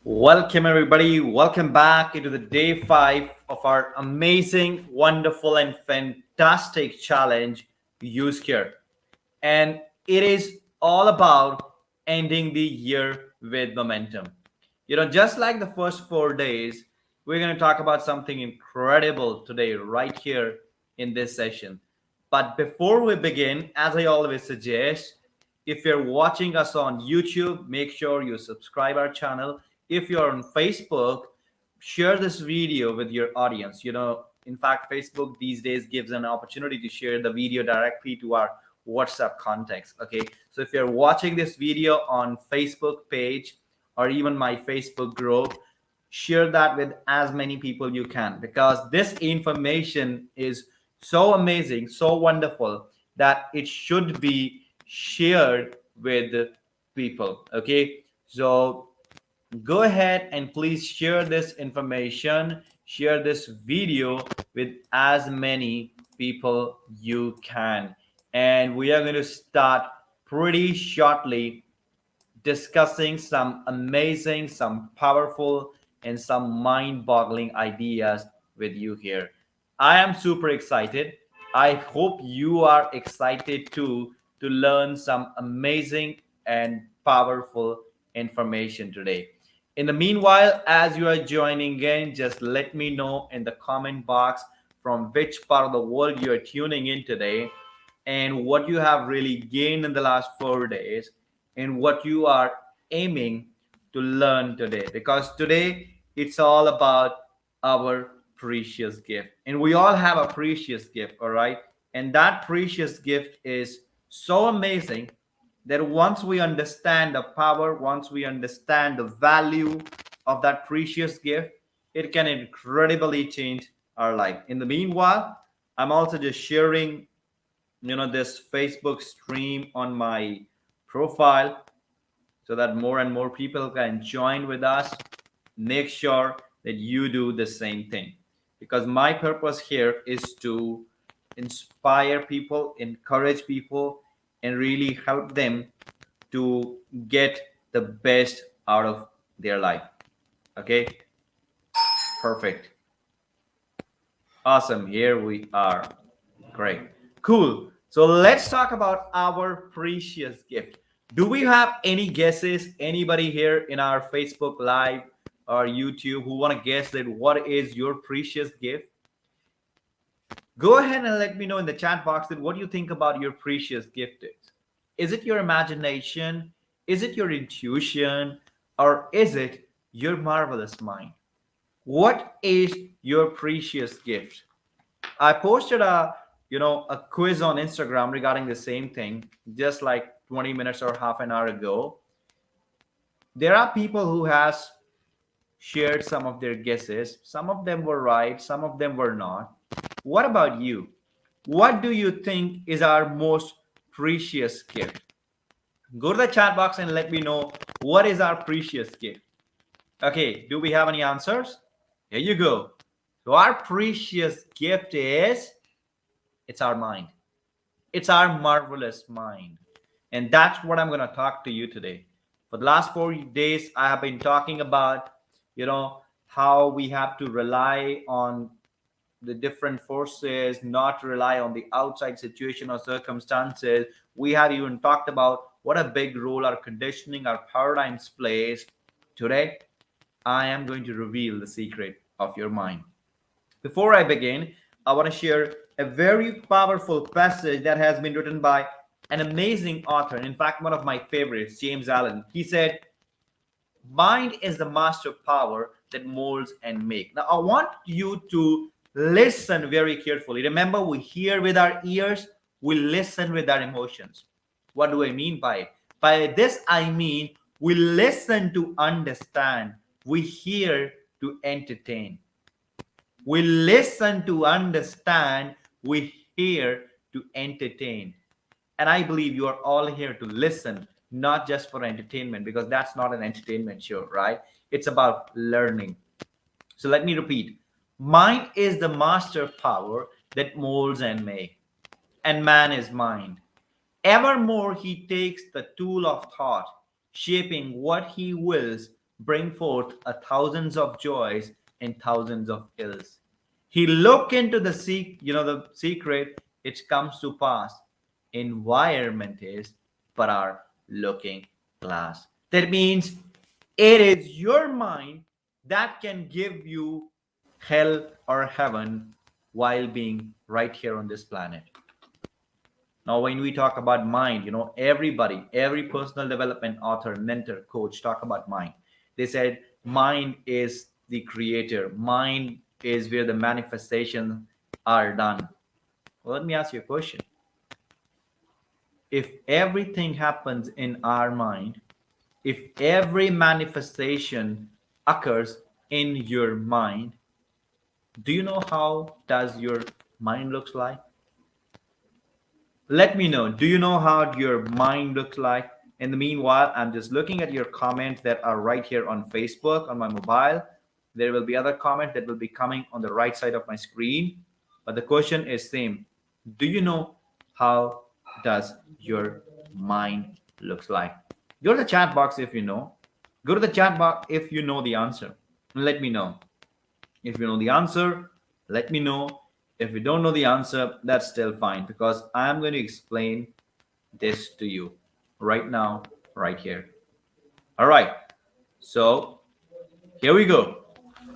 Welcome, everybody. Welcome back into the day 5 of our amazing, wonderful, and fantastic challenge, Use Care. And it is all about ending the year with momentum. Just like the first 4 days, we're going to talk about something incredible today, right here in this session. But before we begin, as I always suggest, if you're watching us on YouTube, make sure you subscribe our channel. If you're on Facebook, share this video with your audience. In fact, Facebook these days gives an opportunity to share the video directly to our WhatsApp contacts. Okay, so if you're watching this video on Facebook page or even my Facebook group, share that with as many people you can, because this information is so amazing, so wonderful, that it should be shared with people. Okay, so go ahead and please share this information, share this video with as many people you can. And we are going to start pretty shortly discussing some amazing, some powerful, and some mind-boggling ideas with you here. I am super excited. I hope you are excited too, to learn some amazing and powerful information today. In the meanwhile, as you are joining in, just let me know in the comment box from which part of the world you are tuning in today, and what you have really gained in the last 4 days, and what you are aiming to learn today. Because today it's all about our precious gift. And we all have a precious gift, all right? And that precious gift is so amazing that once we understand the power, once we understand the value of that precious gift, it can incredibly change our life. In the meanwhile, I'm also just sharing this Facebook stream on my profile so that more and more people can join with us. Make sure that you do the same thing, because my purpose here is to inspire people, encourage people, and really help them to get the best out of their life. Okay, perfect, awesome, here we are. Great, cool. So let's talk about our precious gift. Do we have any guesses? Anybody here in our Facebook Live or YouTube who want to guess that what is your precious gift? Go ahead and let me know in the chat box that what you think about your precious gift is. Is it your imagination? Is it your intuition? Or is it your marvelous mind? What is your precious gift? I posted a quiz on Instagram regarding the same thing just like 20 minutes or half an hour ago. There are people who has shared some of their guesses. Some of them were right, some of them were not. What about you? What do you think is our most precious gift? Go to the chat box and let me know what is our precious gift. Okay, do we have any answers? Here you go. So our precious gift is, it's our mind. It's our marvelous mind. And that's what I'm going to talk to you today. For the last 4 days, I have been talking about, how we have to rely on the different forces, not rely on the outside situation or circumstances. We have even talked about what a big role our conditioning, our paradigms plays. Today, I am going to reveal the secret of your mind. Before I begin, I want to share a very powerful passage that has been written by an amazing author. In fact, one of my favorites, James Allen. He said, mind is the master power that molds and makes. Now, I want you to listen very carefully. Remember, we hear with our ears, we listen with our emotions. What do I mean by it? By this, I mean we listen to understand, we hear to entertain. We listen to understand, we hear to entertain. And I believe you are all here to listen, not just for entertainment, because that's not an entertainment show, right? It's about learning. So let me repeat. Mind is the master power that molds and makes, and man is mind. Evermore he takes the tool of thought, shaping what he wills bring forth a thousands of joys and thousands of ills. He look into the the secret, it comes to pass. Environment is but our looking glass. That means it is your mind that can give you hell or heaven while being right here on this planet. Now, when we talk about mind, everybody, every personal development author, mentor, coach talk about mind. They said mind is the creator. Mind is where the manifestations are done. Well, let me ask you a question. If everything happens in our mind, if every manifestation occurs in your mind, do you know how does your mind looks like? Let me know. Do you know how your mind looks like? In the meanwhile, I'm just looking at your comments that are right here on Facebook, on my mobile. There will be other comments that will be coming on the right side of my screen. But the question is same. Do you know how does your mind looks like? Go to the chat box if you know. Go to the chat box if you know the answer. Let me know. If you know the answer, let me know. If you don't know the answer, that's still fine because I'm going to explain this to you right now, right here. All right. So here we go.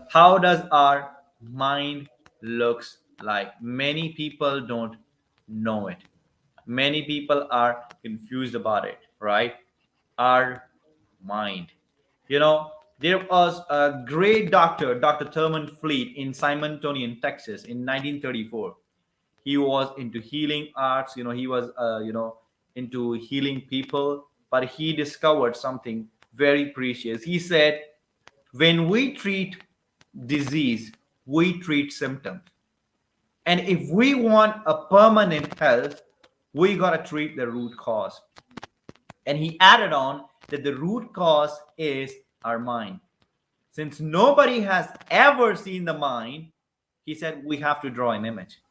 How does our mind looks like? Many people don't know it. Many people are confused about it, right? Our mind. There was a great doctor, Dr. Thurman Fleet, in Simoniton, Texas, in 1934. He was into healing arts. He was, into healing people. But he discovered something very precious. He said, when we treat disease, we treat symptoms. And if we want a permanent health, we got to treat the root cause. And he added on that the root cause is our mind. Since nobody has ever seen the mind, he said we have to draw an image.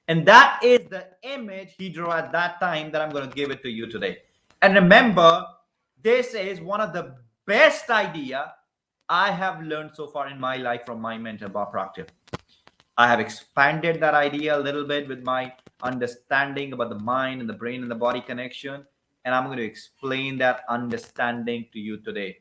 And that is the image he drew at that time that I'm going to give it to you today. And remember, this is one of the best idea I have learned so far in my life from my mentor, Bob Proctor. I have expanded that idea a little bit with my understanding about the mind and the brain and the body connection. And I'm going to explain that understanding to you today.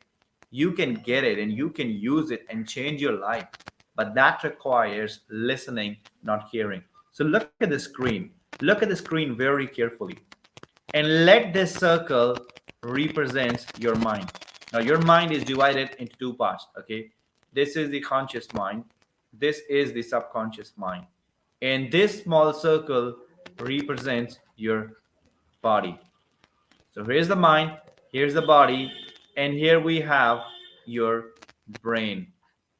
You can get it and you can use it and change your life. But that requires listening, not hearing. So look at the screen. Look at the screen very carefully. And let this circle represent your mind. Now, your mind is divided into two parts, okay? This is the conscious mind. This is the subconscious mind. And this small circle represents your body. So here's the mind, here's the body, and here we have your brain,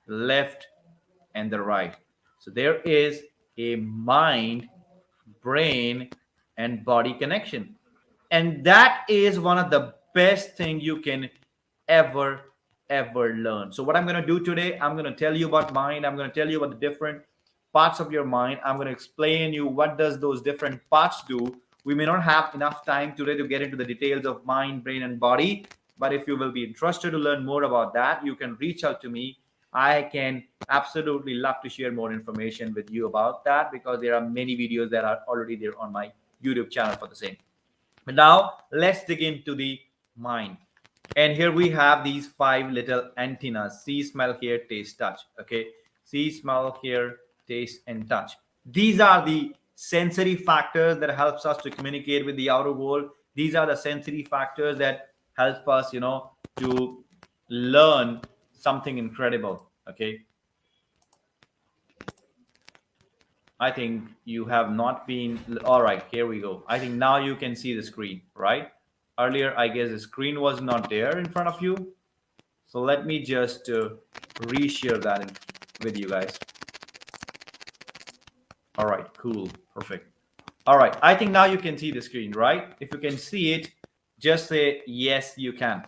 left and the right. So there is a mind, brain, and body connection. And that is one of the best thing you can ever learn. So what I'm going to do today, I'm going to tell you about mind. I'm going to tell you about the different parts of your mind. I'm going to explain you what does those different parts do. We may not have enough time today to get into the details of mind, brain, and body, but if you will be interested to learn more about that, you can reach out to me. I can absolutely love to share more information with you about that because there are many videos that are already there on my YouTube channel for the same. But now let's dig into the mind. And here we have these 5 little antennas: see, smell, hear, taste, touch. Okay, see, smell, hear, taste, and touch. These are the sensory factors that helps us to communicate with the outer world. These are the sensory factors that help us, to learn something incredible. Okay, I think you have not been. All right, here we go. I think now you can see the screen, right? Earlier, I guess the screen was not there in front of you. So let me just reshare that with you guys. All right, cool, perfect. All right, I think now you can see the screen, right? If you can see it, just say yes, you can.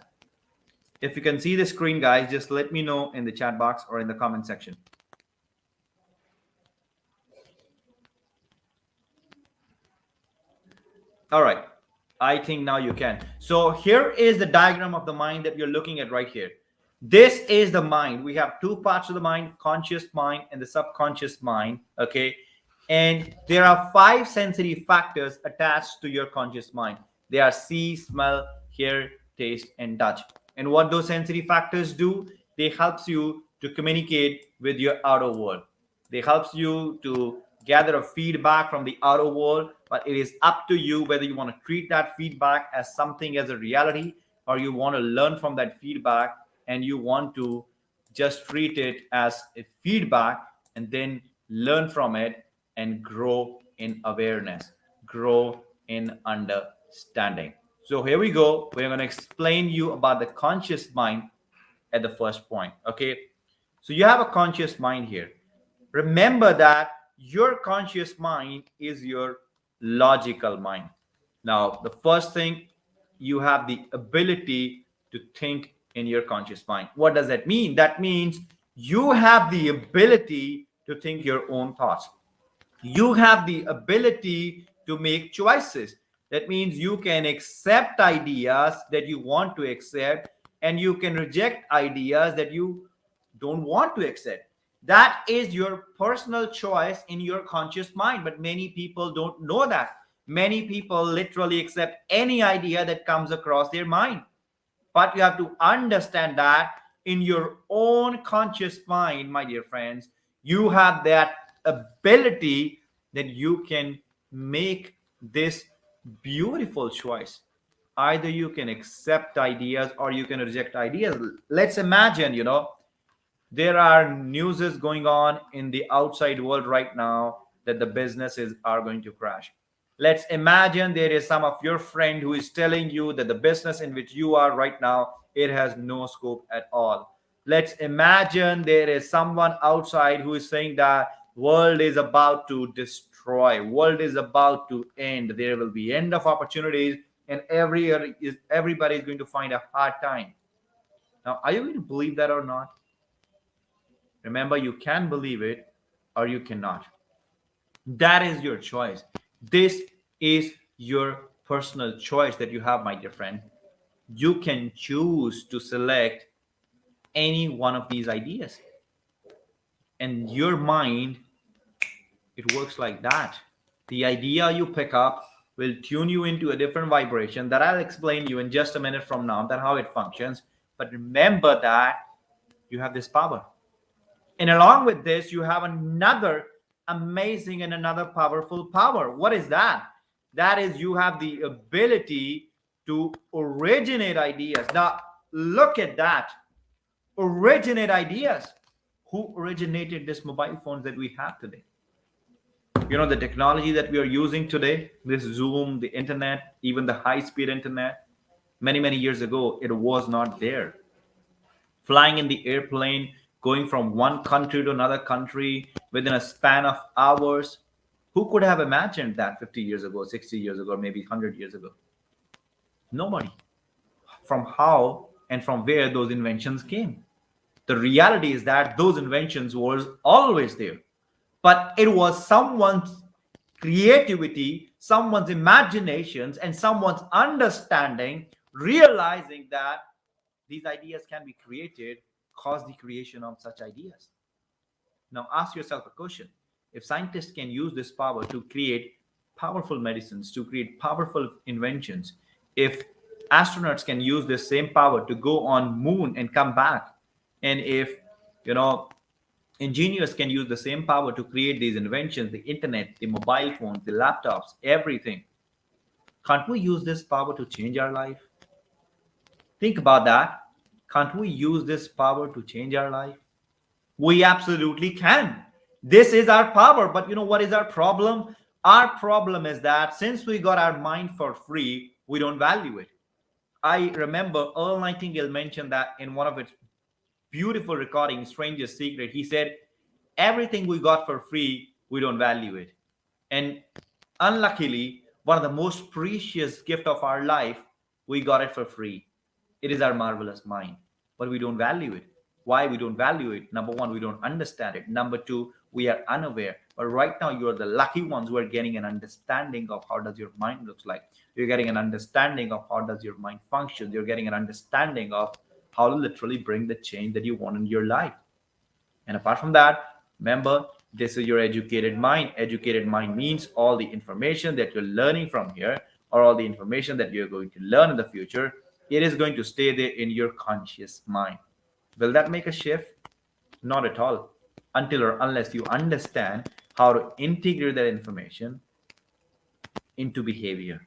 If you can see the screen, guys, just let me know in the chat box or in the comment section. All right, I think now you can. So here is the diagram of the mind that you're looking at right here. This is the mind. We have two parts of the mind: conscious mind and the subconscious mind. Okay. And there are five sensory factors attached to your conscious mind. They are see, smell, hear, taste, and touch. And what those sensory factors do, they helps you to communicate with your outer world. They helps you to gather a feedback from the outer world, but it is up to you whether you want to treat that feedback as something as a reality, or you want to learn from that feedback and you want to just treat it as a feedback and then learn from it and grow in awareness, grow in understanding. So here we go. We're going to explain you about the conscious mind at the first point. Okay. So you have a conscious mind here. Remember that your conscious mind is your logical mind. Now, the first thing, you have the ability to think in your conscious mind. What does that mean? That means you have the ability to think your own thoughts. You have the ability to make choices. That means you can accept ideas that you want to accept, and you can reject ideas that you don't want to accept. That is your personal choice in your conscious mind, but many people don't know that. Many people literally accept any idea that comes across their mind. But you have to understand that in your own conscious mind, my dear friends, you have that ability that you can make this beautiful choice. Either you can accept ideas or you can reject ideas. Let's imagine, there are newses going on in the outside world right now that the businesses are going to crash. Let's imagine there is some of your friend who is telling you that the business in which you are right now, it has no scope at all. Let's imagine there is someone outside who is saying that world is about to destroy, world is about to end, there will be end of opportunities, and everybody is going to find a hard time. Now, are you going to believe that or not? Remember, you can believe it or you cannot. That is your choice. This is your personal choice that you have, my dear friend. You can choose to select any one of these ideas. And your mind, it works like that. The idea you pick up will tune you into a different vibration that I'll explain you in just a minute from now, that how it functions. But remember that you have this power. And along with this, you have another amazing and another powerful power. What is that? That is, you have the ability to originate ideas. Now, look at that. Originate ideas. Who originated this mobile phones that we have today? The technology that we are using today, this Zoom, the internet, even the high-speed internet, many, many years ago, it was not there. Flying in the airplane, going from one country to another country within a span of hours. Who could have imagined that 50 years ago, 60 years ago, maybe 100 years ago? Nobody. From how and from where those inventions came. The reality is that those inventions were always there. But it was someone's creativity, someone's imaginations, and someone's understanding, realizing that these ideas can be created, cause the creation of such ideas. Now ask yourself a question. If scientists can use this power to create powerful medicines, to create powerful inventions, if astronauts can use this same power to go on moon and come back, and if engineers can use the same power to create these inventions, the internet, the mobile phones, the laptops, everything, can't we use this power to change our life? Think about that. Can't we use this power to change our life? We absolutely can. This is our power. But what is our problem? Our problem is that since we got our mind for free, we don't value it. I remember Earl Nightingale mentioned that in one of its beautiful recordings, Stranger's Secret. He said, everything we got for free, we don't value it. And unluckily, one of the most precious gift of our life, we got it for free. It is our marvelous mind, but we don't value it. Why we don't value it? Number one, we don't understand it. Number two, we are unaware. But right now, you are the lucky ones who are getting an understanding of how does your mind looks like. You're getting an understanding of how does your mind function. You're getting an understanding of how to literally bring the change that you want in your life. And apart from that, remember, this is your educated mind. Educated mind means all the information that you're learning from here, or all the information that you're going to learn in the future, it is going to stay there in your conscious mind. Will that make a shift? Not at all. Until or unless you understand how to integrate that information into behavior.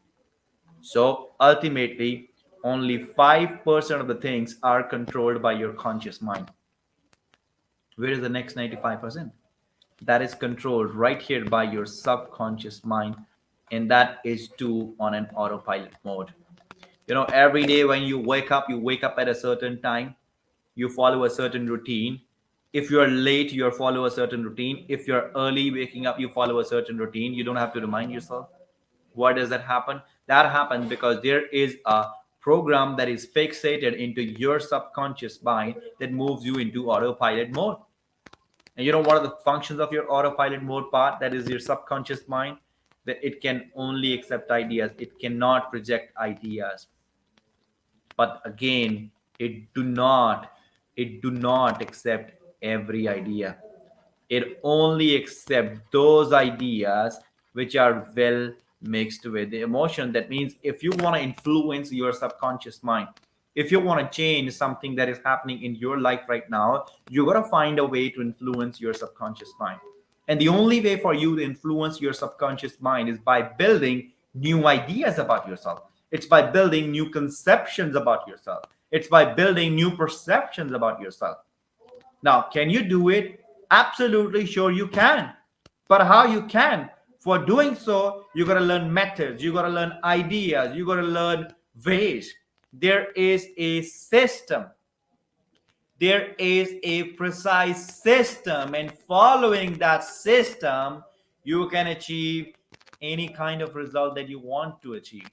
So ultimately, only 5% of the things are controlled by your conscious mind. Where is the next 95%? That is controlled right here by your subconscious mind, and that is too on an autopilot mode. Every day when you wake up at a certain time, you follow a certain routine. If you're late, you follow a certain routine. If you're early waking up, you follow a certain routine. You don't have to remind yourself. Why does that happen? That happens because there is a program that is fixated into your subconscious mind that moves you into autopilot mode. And what are the functions of your autopilot mode part? That is your subconscious mind, that it can only accept ideas. It cannot project ideas. But again, it do not accept every idea. It only accepts those ideas which are well mixed with the emotion. That means if you want to influence your subconscious mind, if you want to change something that is happening in your life right now, you got to find a way to influence your subconscious mind. And the only way for you to influence your subconscious mind is by building new ideas about yourself. It's by building new conceptions about yourself. It's by building new perceptions about yourself. Now, can you do it? Absolutely sure you can. But how you can? For doing so, you got to learn methods, you got to learn ideas, you got to learn ways. There is a system. There is a precise system, and following that system, you can achieve any kind of result that you want to achieve.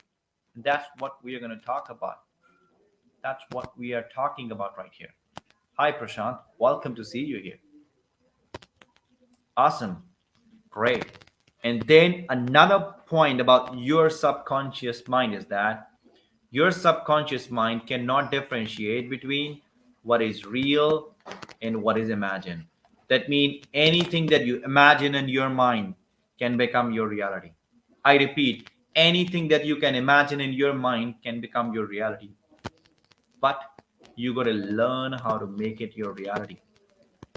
And that's what we are going to talk about. That's what we are talking about right here. Hi, Prashant. Welcome to see you here. Awesome. Great. And then another point about your subconscious mind is that your subconscious mind cannot differentiate between what is real and what is imagined. That means anything that you imagine in your mind can become your reality. I repeat, anything that you can imagine in your mind can become your reality. But you got to learn how to make it your reality.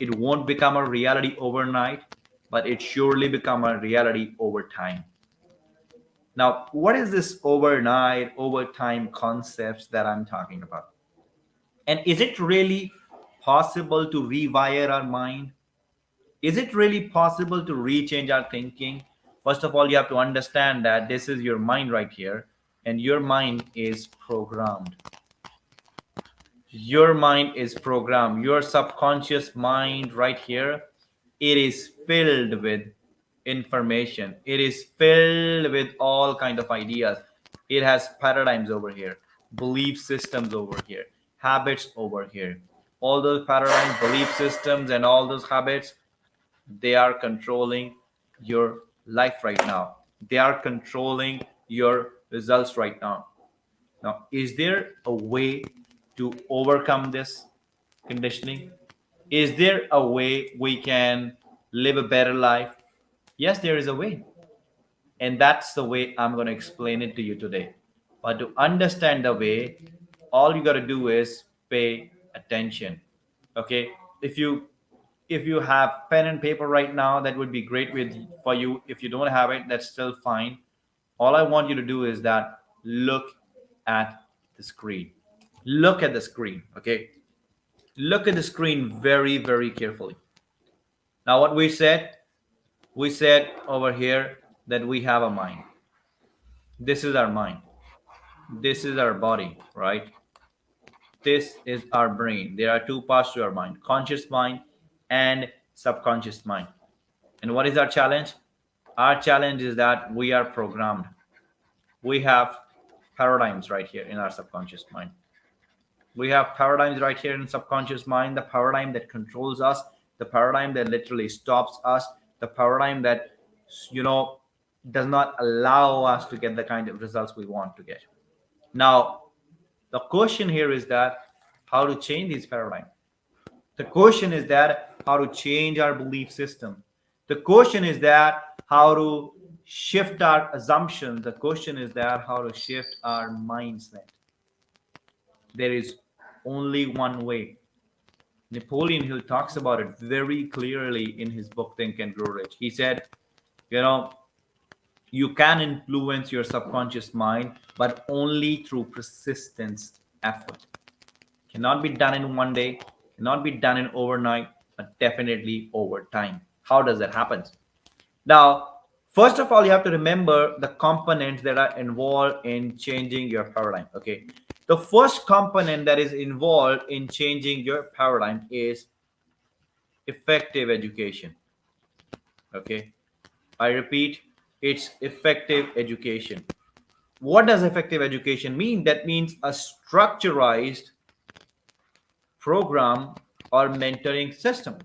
It won't become a reality overnight, but it surely become a reality over time. Now, what is this overnight, over time concepts that I'm talking about? And is it really possible to rewire our mind? Is it really possible to rechange our thinking? First of all, you have to understand that this is your mind right here, and your mind is programmed. Your mind is programmed. Your subconscious mind right here, it is filled with information. It is filled with all kind of ideas. It has paradigms over here, belief systems over here, habits over here. All those paradigms, belief systems, and all those habits, they are controlling your life right now. They are controlling your results right now. Now, is there a way to overcome this conditioning? Is there a way we can live a better life? Yes, there is a way. And that's the way I'm going to explain it to you today. But to understand the way, all you got to do is pay attention. Okay? If you have pen and paper right now, that would be great for you. If you don't have it, that's still fine. All I want you to do is that look at the screen. Look at the screen, okay? Look at the screen very, very carefully. Now, what we said over here that we have a mind. This is our mind. This is our body, right? This is our brain. There are two parts to our mind: conscious mind and subconscious mind. And what is our challenge? Our challenge is that we are programmed. We have paradigms right here in our subconscious mind. We have paradigms right here in subconscious mind, the paradigm that controls us, the paradigm that literally stops us, the paradigm that, you know, does not allow us to get the kind of results we want to get. Now, the question here is that how to change this paradigm. The question is that how to change our belief system. The question is that how to shift our assumptions. The question is that how to shift our mindset. There is only one way. Napoleon Hill talks about it very clearly in his book Think and Grow Rich. He said, you know, you can influence your subconscious mind, but only through persistence effort. Cannot be done in one day, cannot be done in overnight, but definitely over time. How does that happen? Now, first of all, you have to remember the components that are involved in changing your paradigm. Okay. The first component that is involved in changing your paradigm is effective education. Okay. I repeat, it's effective education. What does effective education mean? That means a structured program or mentoring system.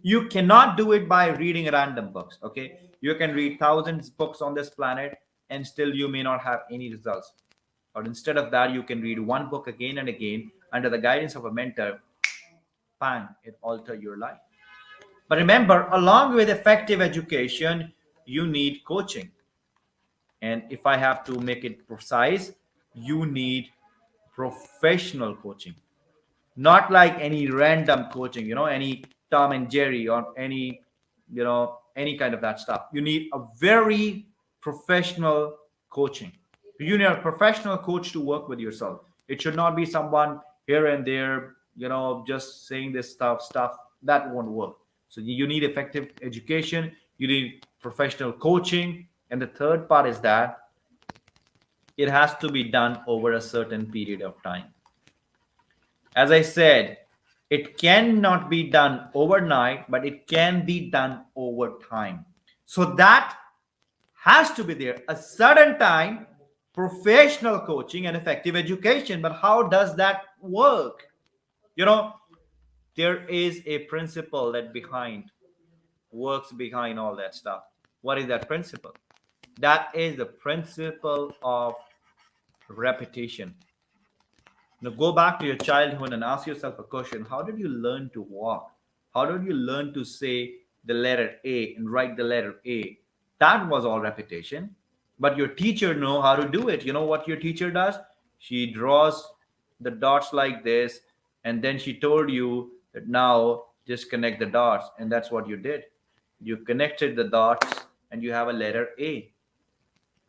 You cannot do it by reading random books. Okay. You can read thousands of books on this planet and still you may not have any results. Or instead of that, you can read one book again and again under the guidance of a mentor. Bang, it alter your life. But remember, along with effective education, you need coaching. And if I have to make it precise, you need professional coaching. Not like any random coaching, any Tom and Jerry or any kind of that stuff. You need a very professional coaching. You need a professional coach to work with yourself. It should not be someone here and there, just saying this stuff that won't work. So you need effective education, you need professional coaching, and the third part is that it has to be done over a certain period of time. As I said, it cannot be done overnight, but it can be done over time. So that has to be there. A certain time, professional coaching and effective education. But how does that work? There is a principle that works behind all that stuff. What is that principle? That is the principle of repetition. Now go back to your childhood and ask yourself a question. How did you learn to walk? How did you learn to say the letter A and write the letter A? That was all repetition. But your teacher know how to do it. You know what your teacher does? She draws the dots like this, and then she told you that now just connect the dots, and that's what you did. You connected the dots and you have a letter A.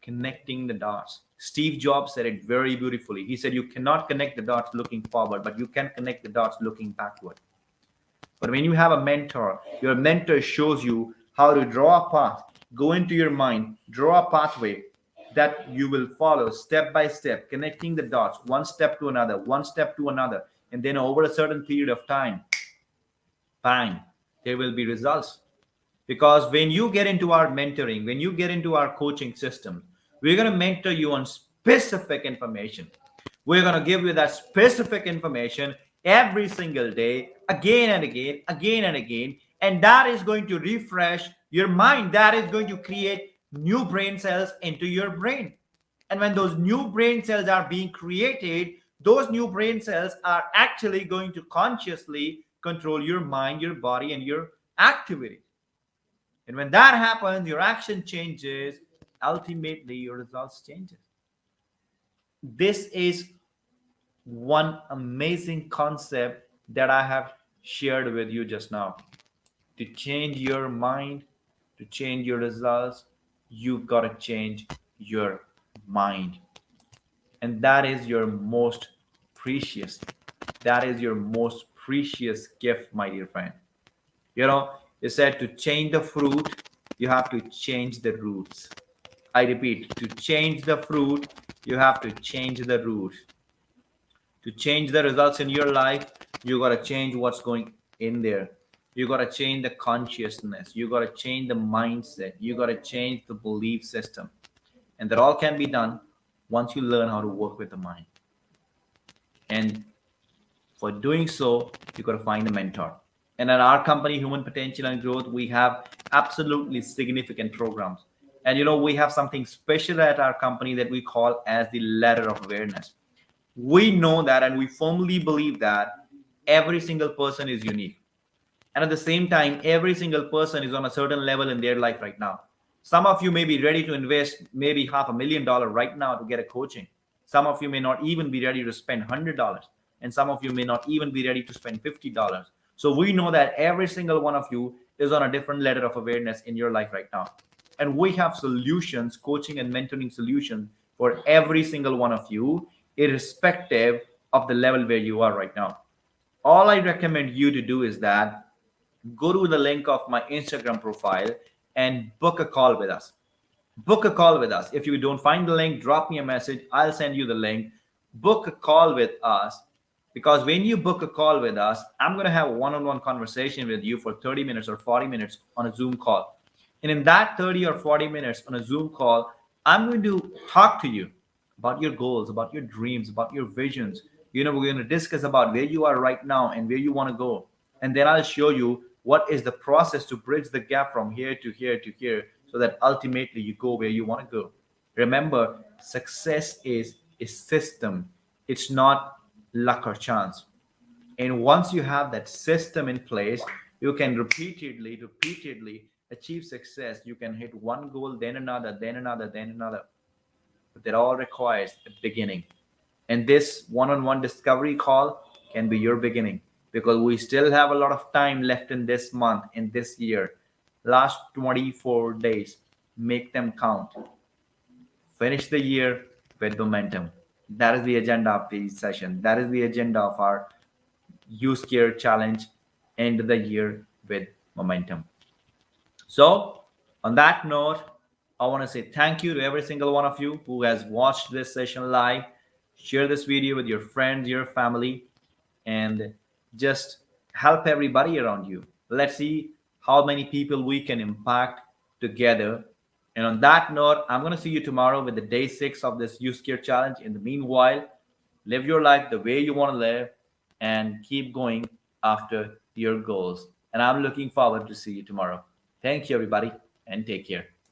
Connecting the dots. Steve Jobs said it very beautifully. He said you cannot connect the dots looking forward, but you can connect the dots looking backward. But when you have a mentor, your mentor shows you how to draw a path, go into your mind, draw a pathway that you will follow step by step, connecting the dots, one step to another, one step to another. And then over a certain period of time, bang, there will be results. Because when you get into our mentoring, when you get into our coaching system, we're going to mentor you on specific information. We're going to give you that specific information every single day, again and again, again and again. And that is going to refresh your mind. That is going to create new brain cells into your brain. And when those new brain cells are being created, those new brain cells are actually going to consciously control your mind, your body, and your activity. And when that happens, your action changes. Ultimately, your results changes. This is one amazing concept that I have shared with you just now. To change your mind, to change your results, you've got to change your mind. And that is your most precious. That is your most precious gift, my dear friend. It said to change the fruit, you have to change the roots. I repeat, to change the fruit, you have to change the roots. To change the results in your life, you got to change what's going in there. You got to change the consciousness. You got to change the mindset. You got to change the belief system. And that all can be done once you learn how to work with the mind. And for doing so, you got to find a mentor. And at our company, Human Potential and Growth, we have absolutely significant programs. And we have something special at our company that we call as the ladder of awareness. We know that, and we firmly believe that every single person is unique. And at the same time, every single person is on a certain level in their life right now. Some of you may be ready to invest maybe $500,000 right now to get a coaching. Some of you may not even be ready to spend $100. And some of you may not even be ready to spend $50. So we know that every single one of you is on a different level of awareness in your life right now. And we have solutions, coaching and mentoring solutions for every single one of you, irrespective of the level where you are right now. All I recommend you to do is that go to the link of my Instagram profile and book a call with us. Book a call with us. If you don't find the link, drop me a message. I'll send you the link. Book a call with us, because when you book a call with us, I'm going to have a one-on-one conversation with you for 30 minutes or 40 minutes on a Zoom call. And in that 30 or 40 minutes on a Zoom call, I'm going to talk to you about your goals, about your dreams, about your visions. We're going to discuss about where you are right now and where you want to go. And then I'll show you what is the process to bridge the gap from here to here to here, so that ultimately you go where you want to go. Remember, success is a system, it's not luck or chance. And once you have that system in place, you can repeatedly achieve success. You can hit one goal, then another, then another, then another. But that all requires a beginning. And this one-on-one discovery call can be your beginning, because we still have a lot of time left in this month, in this year. Last 24 days, make them count. Finish the year with momentum. That is the agenda of the session. That is the agenda of our Use Care Challenge. End the year with momentum. So, on that note, I want to say thank you to every single one of you who has watched this session live. Share this video with your friends, your family, and just help everybody around you. Let's see how many people we can impact together. And on that note, I'm going to see you tomorrow with the day 6 of this Use Care Challenge. In the meanwhile, live your life the way you want to live and keep going after your goals. And I'm looking forward to see you tomorrow. Thank you, everybody, and take care.